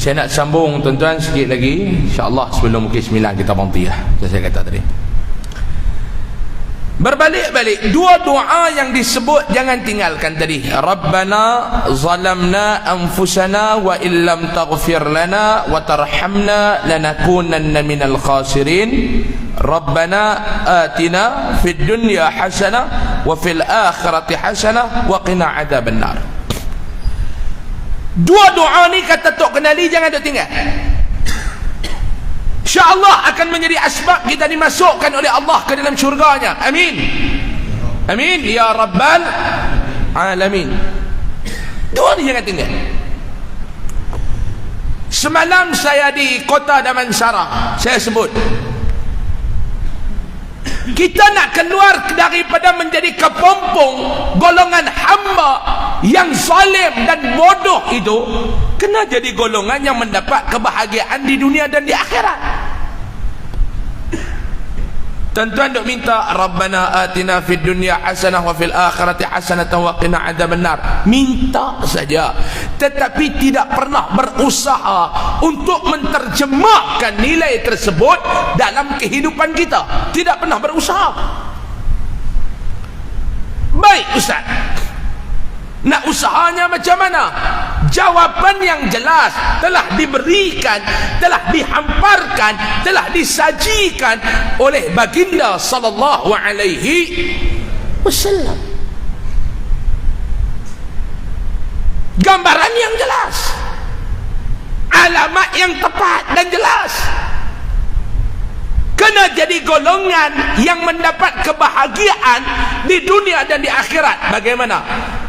Saya nak sambung tuan-tuan sikit lagi, insya-Allah sebelum mungkin 9 kita berhenti lah. Saya kata tadi, berbalik-balik dua doa yang disebut jangan tinggalkan tadi. Rabbana zalamna anfusana wa illam taghfir lana wa tarhamna lanakunanna minal khasirin. Rabbana atina fid dunya hasanah wa fil akhirati hasanah wa qina adzaban nar. Dua doa ni kata Tok Kenali jangan duk tinggal. InsyaAllah akan menjadi asbab kita dimasukkan oleh Allah ke dalam syurganya. Amin. Amin ya Rabbal Alamin. Dua ni jangan tinggal. Semalam saya di kota Damansara, saya sebut, kita nak keluar daripada menjadi kepompong golongan hamba yang zalim dan bodoh itu, kena jadi golongan yang mendapat kebahagiaan di dunia dan di akhirat. Tuan-tuan duk minta Rabbana atina fid dunya hasanah wa fil akhirati hasanah wa qina adzaban nar. Minta saja, tetapi tidak pernah berusaha untuk menterjemahkan nilai tersebut dalam kehidupan kita. Tidak pernah berusaha. Baik Ustaz, nak usahanya macam mana? Jawapan yang jelas telah diberikan, telah dihamparkan, telah disajikan oleh baginda sallallahu alaihi wasallam. Gambaran yang jelas, alamat yang tepat dan jelas. Kena jadi golongan yang mendapat kebahagiaan di dunia dan di akhirat. Bagaimana?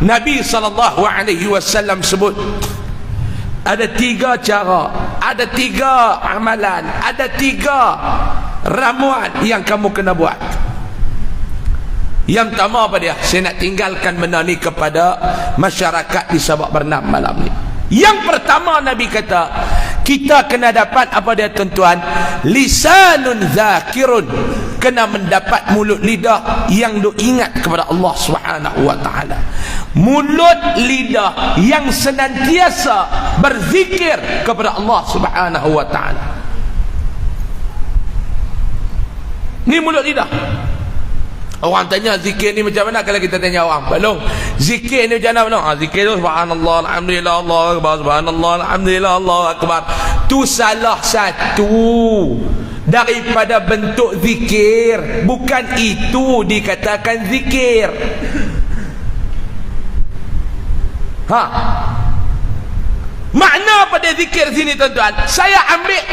Nabi SAW sebut ada 3 cara, ada 3 amalan, ada 3 ramuan yang kamu kena buat. Yang pertama apa dia? Saya nak tinggalkan benda ni kepada masyarakat di Sabak Bernam malam ni. Yang pertama Nabi kata, kita kena dapat apa dia tuan-tuan? Lisanun zakirun. Kena mendapat mulut lidah yang duk ingat kepada Allah Subhanahu wa taala. Mulut lidah yang senantiasa berzikir kepada Allah Subhanahu wa taala. Ni mulut lidah. Orang tanya zikir ni macam mana, kalau kita tanya orang, "Balong, zikir ni macam mana?" Zikir tu subhanallah, alhamdulillah, Allahu akbar, subhanallah, alhamdulillah, Allahu akbar. Tu salah satu daripada bentuk zikir. Bukan itu dikatakan zikir. Makna pada zikir sini tuan-tuan, saya ambil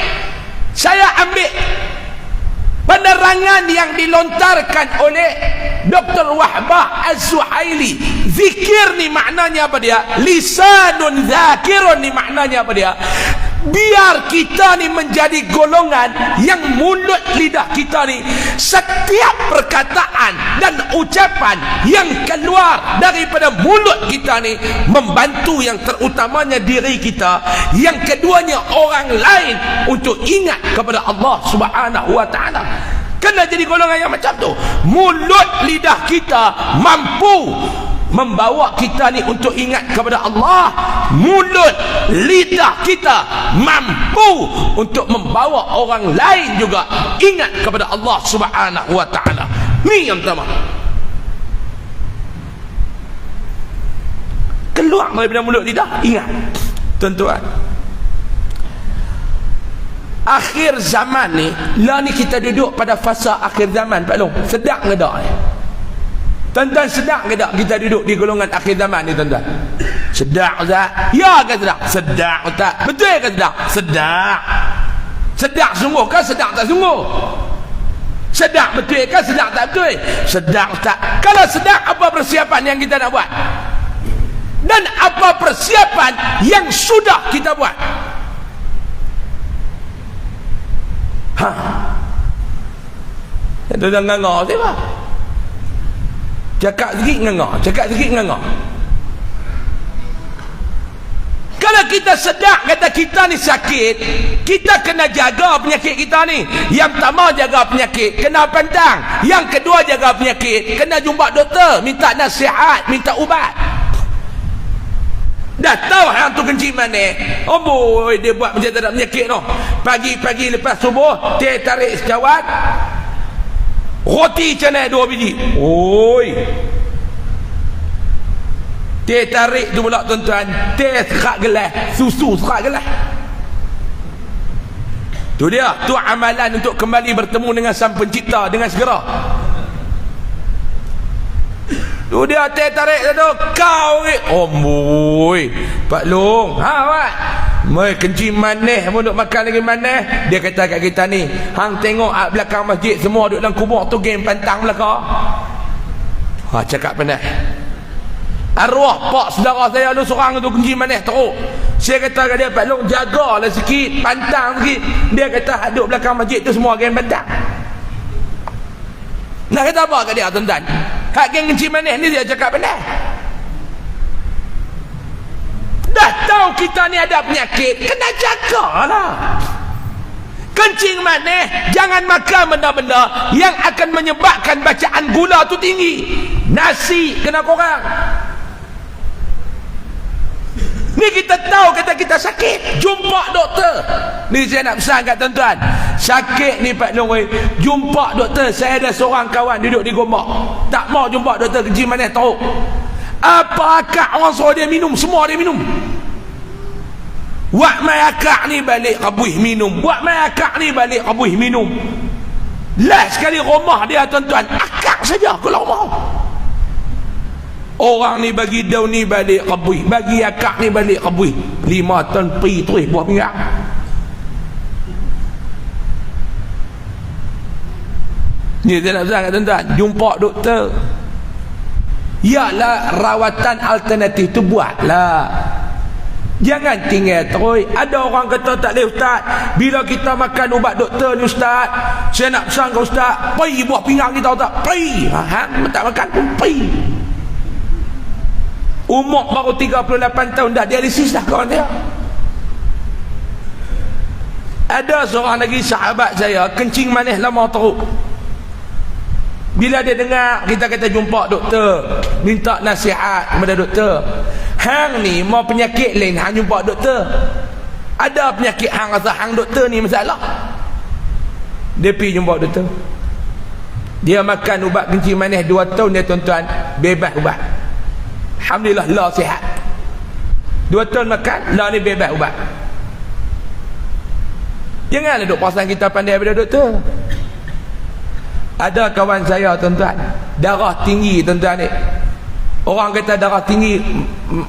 penerangan yang dilontarkan oleh Dr. Wahbah Az-Zuhaili. Zikir ni maknanya apa dia? Lisanun zakirun ni maknanya apa dia? Biar kita ni menjadi golongan yang mulut lidah kita ni, setiap perkataan dan ucapan yang keluar daripada mulut kita ni membantu yang terutamanya diri kita, yang keduanya orang lain untuk ingat kepada Allah Subhanahu wa taala. Kena jadi golongan yang macam tu. Mulut lidah kita mampu membawa kita ni untuk ingat kepada Allah. Mulut lidah kita mampu untuk membawa orang lain juga ingat kepada Allah Subhanahu wa taala. Ni yang pertama. Keluar daripada mulut lidah, ingat. Tuan-tuan, akhir zaman ni, lah ni kita duduk pada fasa akhir zaman. Pak Long, sedap ke tak? Tuan-tuan, sedap ke tak kita duduk di golongan akhir zaman ni tuan-tuan? Sedap Ustaz? Ya ke sedap? Sedap Ustaz. Betul ke sedap? Sedap. Sedap sungguh ke sedap tak sungguh? Sedap betul ke sedap tak betul? Sedap Ustaz. Kalau sedap, apa persiapan yang kita nak buat? Dan apa persiapan yang sudah kita buat? Itu dah ngangah siapa? Cakap sikit ngangah, cakap sikit ngangah. Kalau kita sedar kata kita ni sakit, kita kena jaga penyakit kita ni. Yang pertama jaga penyakit, kena pantang. Yang kedua jaga penyakit, kena jumpa doktor, minta nasihat, minta ubat. Dah tahu hang tu kencing manis. Oh boy, dia buat macam tak ada penyakit tu. Pagi-pagi lepas subuh, teh tarik sekawat. Roti canai 2 biji. Oi. Teh tarik tu pula tuan-tuan, teh serak gelas, susu serak gelas. Tu dia, tu amalan untuk kembali bertemu dengan Sang Pencipta dengan segera. Tu dia teh tarik tu kau ni. Oh boy, Pak Long, ha Pak. Mai kencing manis pun duk makan lagi manis. Dia kata kat kita ni, hang tengok at belakang masjid semua duduk dalam kubur tu game pantang belaka. Ha cakap pandai. Arwah pak saudara saya lu seorang tu kencing manis teruk. Saya kata kat dia, Pak Long jagalah sikit, pantang sikit. Dia kata duduk belakang masjid tu semua game pantang. Nak kata apa kat dia tuan-tuan? Hak geng kencing manis ni dia cakap pandai. Dah tahu kita ni ada penyakit, kena jagalah. Kencing manis, jangan makan benda-benda yang akan menyebabkan bacaan gula tu tinggi. Nasi kena kurang. Ni kita tahu kata kita sakit, jumpa doktor. Ni saya nak pesan kat tuan-tuan, sakit ni Pak Long, jumpa doktor. Saya ada seorang kawan duduk di Gombak, tak mau jumpa doktor, kencing manis teruk. Apa akak orang suruh dia minum, semua dia minum. Wak mai akak ni balik kabuih minum, wak mai akak ni balik kabuih minum. Last sekali rumah dia tuan-tuan, akak saja kalau mau. Orang ni bagi daun ni balik kabuih, bagi akak ni balik kabuih. 5 ton pi terus buah pinggang. Ni saya nak pesan kat tuan-tuan, jumpa doktor. Yalah, rawatan alternatif tu buatlah. Jangan tinggal terus. Ada orang kata tak boleh ustaz, bila kita makan ubat doktor ni ustaz, saya nak pesan ke ustaz, pi buah pinggang kita tak? Pi. Hang tak makan pun pi. Umur baru 38 tahun dah dialisis dah kawan dia. Ada seorang lagi sahabat saya kencing manis lama teruk. Bila dia dengar kita kata jumpa doktor, minta nasihat kepada doktor. Hang ni mau penyakit lain, hang jumpa doktor. Ada penyakit hang rasa hang doktor ni masalah. Dia pergi jumpa doktor. Dia makan ubat kencing manis 2 tahun dia tuan-tuan, bebas ubat. Alhamdulillah, lah sihat. 2 tahun makan, lah ni bebas ubat. Janganlah duk perasan kita pandai daripada doktor. Ada kawan saya tuan-tuan, darah tinggi tuan-tuan ni. Orang kata darah tinggi,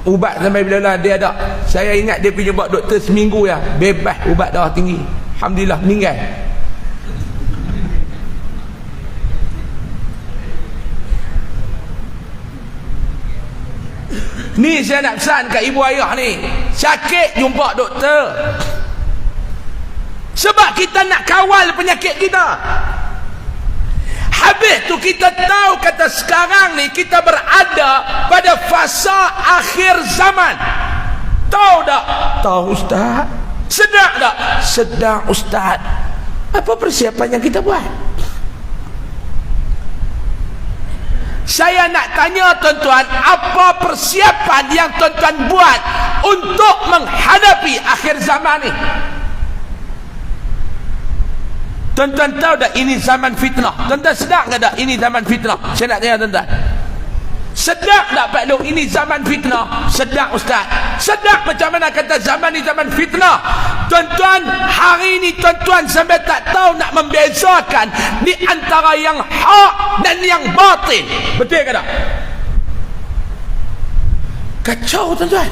ubat sampai bila lah dia ada. Saya ingat dia pergi jumpa doktor seminggu ya, bebas ubat darah tinggi. Alhamdulillah, meninggal. Ni saya nak pesan kat ibu ayah ni, sakit jumpa doktor. Sebab kita nak kawal penyakit kita. Habis tu kita tahu kata sekarang ni kita berada pada fasa akhir zaman. Tahu tak? Tahu ustaz. Sedar tak? Sedar ustaz. Apa persiapan yang kita buat? Saya nak tanya tuan-tuan, apa persiapan yang tuan-tuan buat untuk menghadapi akhir zaman ni? Tuan-tuan tahu tak ini zaman fitnah? Tuan-tuan sedar ke tak ini zaman fitnah? Saya nak tanya tuan-tuan, sedar tak Pak Long ini zaman fitnah? Sedar ustaz. Sedar macam mana kata zaman ni zaman fitnah? Tuan-tuan, hari ni tuan-tuan sampai tak tahu nak membezakan di antara yang hak dan yang batin. Betul ke tak? Kacau tuan-tuan.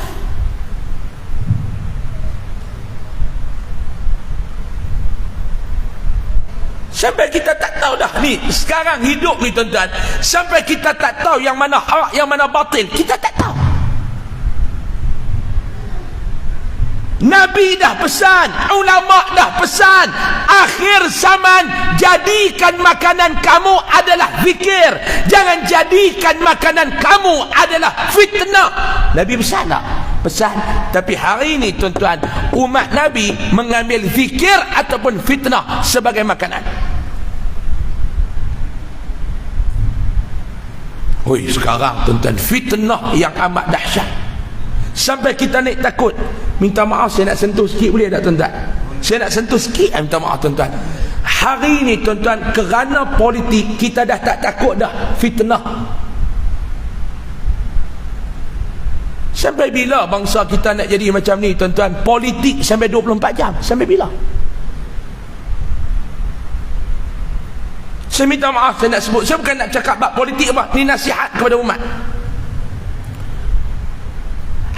Sampai kita tak tahu dah ni sekarang hidup ni tuan-tuan, sampai kita tak tahu yang mana hak yang mana batin, kita tak tahu. Nabi dah pesan, ulama dah pesan, akhir zaman jadikan makanan kamu adalah zikir, jangan jadikan makanan kamu adalah fitnah. Nabi pesan tak? Pesan. Tapi hari ini tuan-tuan, umat Nabi mengambil zikir ataupun fitnah sebagai makanan. Oi, sekarang tuan-tuan, fitnah yang amat dahsyat. Sampai kita naik takut, minta maaf saya nak sentuh sikit boleh tak tuan-tuan? Saya nak sentuh sikit, minta maaf tuan-tuan. Hari ni tuan-tuan, kerana politik kita dah tak takut dah fitnah. Sampai bila bangsa kita nak jadi macam ni tuan-tuan? Politik sampai 24 jam. Sampai bila? Saya minta maaf saya nak sebut. Saya bukan nak cakap bab politik apa. Ni nasihat kepada umat.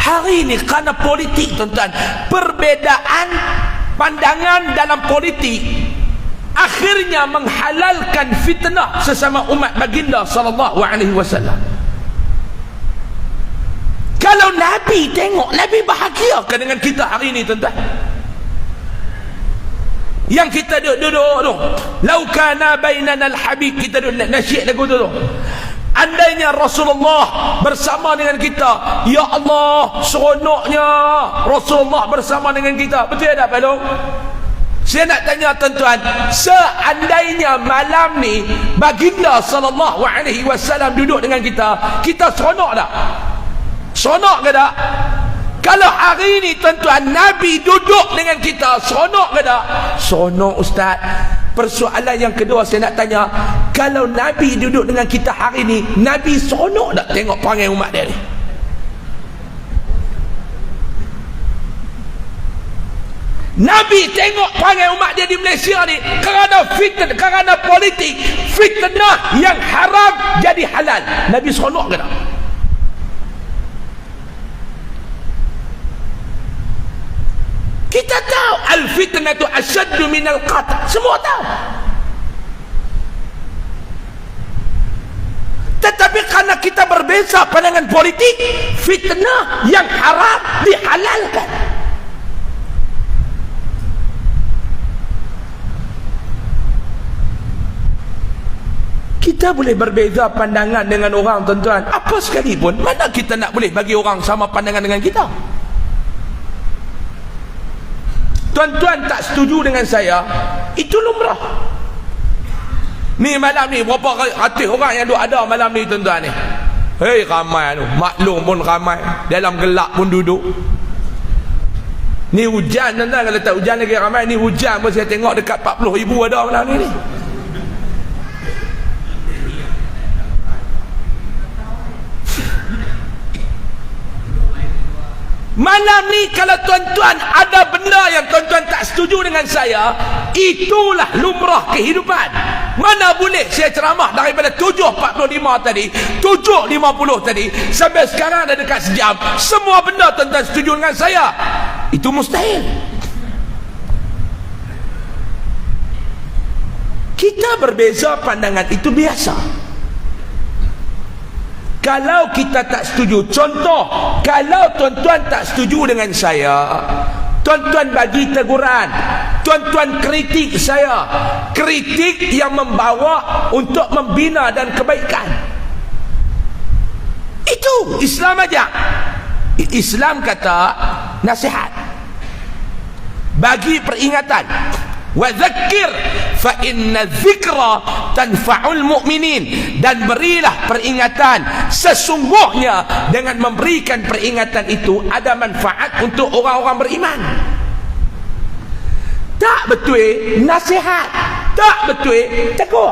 Hari ni kerana politik tuan-tuan, perbezaan pandangan dalam politik akhirnya menghalalkan fitnah sesama umat baginda sallallahu alaihi wasallam. Kalau Nabi tengok, Nabi bahagia ke dengan kita hari ni tuan-tuan? Yang kita duduk tu, lau kana bainana al-habib, kita duduk nasyid lagu tu. Andainya Rasulullah bersama dengan kita, ya Allah, seronoknya Rasulullah bersama dengan kita. Betul tak Pak Long? Saya nak tanya tuan-tuan, seandainya malam ni baginda sallallahu alaihi wasallam duduk dengan kita, kita seronok tak? Seronok ke tak? Kalau hari ni tuan-tuan Nabi duduk dengan kita, seronok ke tak? Seronok Ustaz. Persoalan yang kedua saya nak tanya, kalau Nabi duduk dengan kita hari ni, Nabi seronok tak tengok perangai umat dia ni? Nabi tengok perangai umat dia di Malaysia ni kerana fitnah, kerana politik, fitnah yang haram jadi halal. Nabi seronok ke tak? Kita tahu al-fitnatu asyaddu minal qatl. Semua tahu. Tetapi kerana kita berbeza pandangan politik, fitnah yang haram dihalalkan. Kita boleh berbeza pandangan dengan orang tuan-tuan, apa sekalipun. Mana kita nak boleh bagi orang sama pandangan dengan kita? Tuan-tuan tak setuju dengan saya, itu lumrah. Ni malam ni berapa ratus orang yang duk ada malam ni tuan-tuan ni? Hei, ramai tu, maklum pun ramai, dalam gelap pun duduk. Ni hujan tuan-tuan, kalau tak hujan lagi ramai. Ni hujan pun saya tengok dekat 40,000 ada malam ni. Malam ni kalau tuan-tuan ada benda yang tuan-tuan tak setuju dengan saya, itulah lumrah kehidupan. Mana boleh saya ceramah daripada 7.45 tadi, 7.50 tadi sampai sekarang dah dekat sejam, semua benda tuan-tuan setuju dengan saya? Itu mustahil. Kita berbeza pandangan itu biasa. Kalau kita tak setuju, contoh, kalau tuan-tuan tak setuju dengan saya, tuan-tuan bagi teguran, tuan-tuan kritik saya, kritik yang membawa untuk membina dan kebaikan. Itu Islam aja. Islam kata nasihat, bagi peringatan. Wa dzakir fa inna dzikra tanfa'ul mu'minin, dan berilah peringatan, sesungguhnya dengan memberikan peringatan itu ada manfaat untuk orang-orang beriman. Tak betul nasihat, tak betul tegur.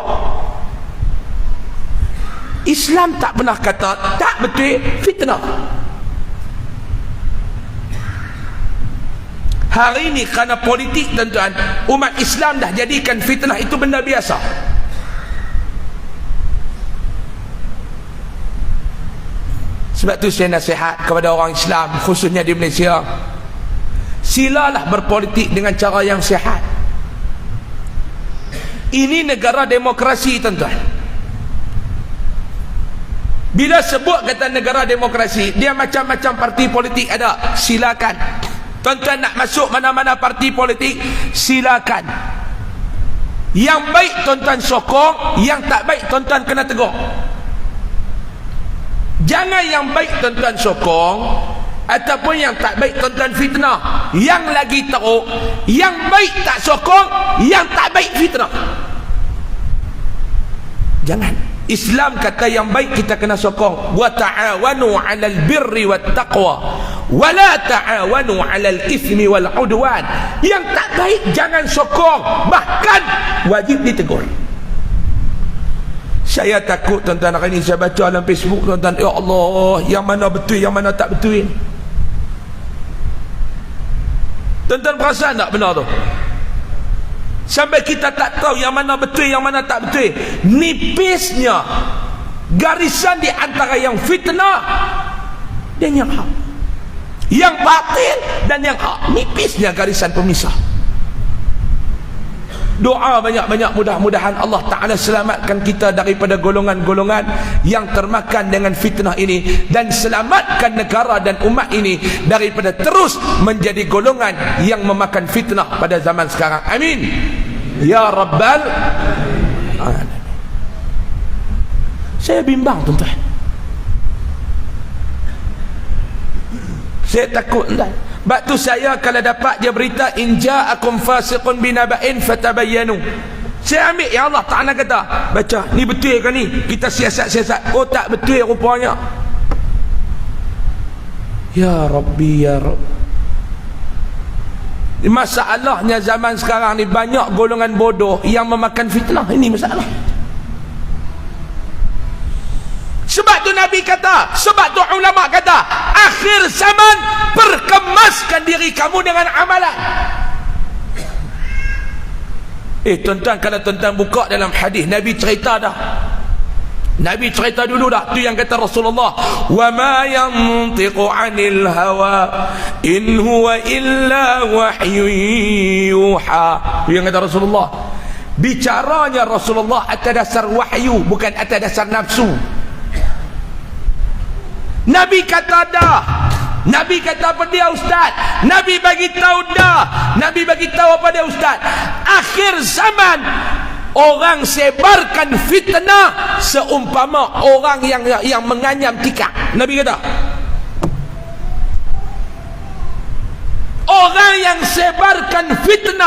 Islam tak pernah kata tak betul fitnah. Hari ini kerana politik tuan-tuan, umat Islam dah jadikan fitnah itu benda biasa. Sebab tu saya nasihat kepada orang Islam, khususnya di Malaysia, silalah berpolitik dengan cara yang sihat. Ini negara demokrasi tuan-tuan. Bila sebut kata negara demokrasi, dia macam-macam parti politik ada, silakan. Tuan-tuan nak masuk mana-mana parti politik, silakan. Yang baik tuan-tuan sokong, yang tak baik tuan-tuan kena tegur. Jangan yang baik tuan-tuan sokong, ataupun yang tak baik tuan-tuan fitnah. Yang lagi teruk, yang baik tak sokong, yang tak baik fitnah. Jangan. Islam kata yang baik kita kena sokong. Wa ta'awanu 'alal birri wat taqwa wa la ta'awanu 'alal itsmi wal 'udwan. Yang tak baik jangan sokong, bahkan wajib ditegur. Saya takut tuan-tuan, hari ini saya baca dalam Facebook tuan-tuan, ya Allah, yang mana betul yang mana tak betul. Tuan-tuan perasan tak benar tu? Sampai kita tak tahu yang mana betul yang mana tak betul. Nipisnya garisan di antara yang fitnah dan yang hak, yang batil dan yang hak. Nipisnya garisan pemisah. Doa banyak-banyak, mudah-mudahan Allah Ta'ala selamatkan kita daripada golongan-golongan yang termakan dengan fitnah ini, dan selamatkan negara dan umat ini daripada terus menjadi golongan yang memakan fitnah pada zaman sekarang. Amin ya Rabbal Alamin. Saya bimbang tuan-tuan, saya takut tuan. Sebab tu saya kalau dapat dia berita in ja'akum fasiqun binaba'in fatabayyanu, saya ambil yang Allah Ta'ala kata, baca ni betul ke ni, kita siasat-siasat, oh tak betul rupanya. Ya Rabbi ya Rabbi. Masalahnya zaman sekarang ni banyak golongan bodoh yang memakan fitnah. Ini masalah. Sebab tu Nabi kata, sebab tu ulama kata, akhir zaman perkemaskan diri kamu dengan amalan. Tuan-tuan, kalau tuan-tuan buka dalam hadis, Nabi cerita dah. Nabi cerita dulu dah. Tu yang kata Rasulullah, wa ma yantiqu 'anil hawa in huwa illa wahyun yuha. Tu yang kata Rasulullah. Bicaranya Rasulullah atas dasar wahyu, bukan atas dasar nafsu. Nabi kata dah. Nabi kata apa dia ustaz? Nabi bagi tahu dah. Nabi bagi tahu apa dia ustaz? Akhir zaman orang sebarkan fitnah seumpama orang yang menganyam tikar. Nabi kata, orang yang sebarkan fitnah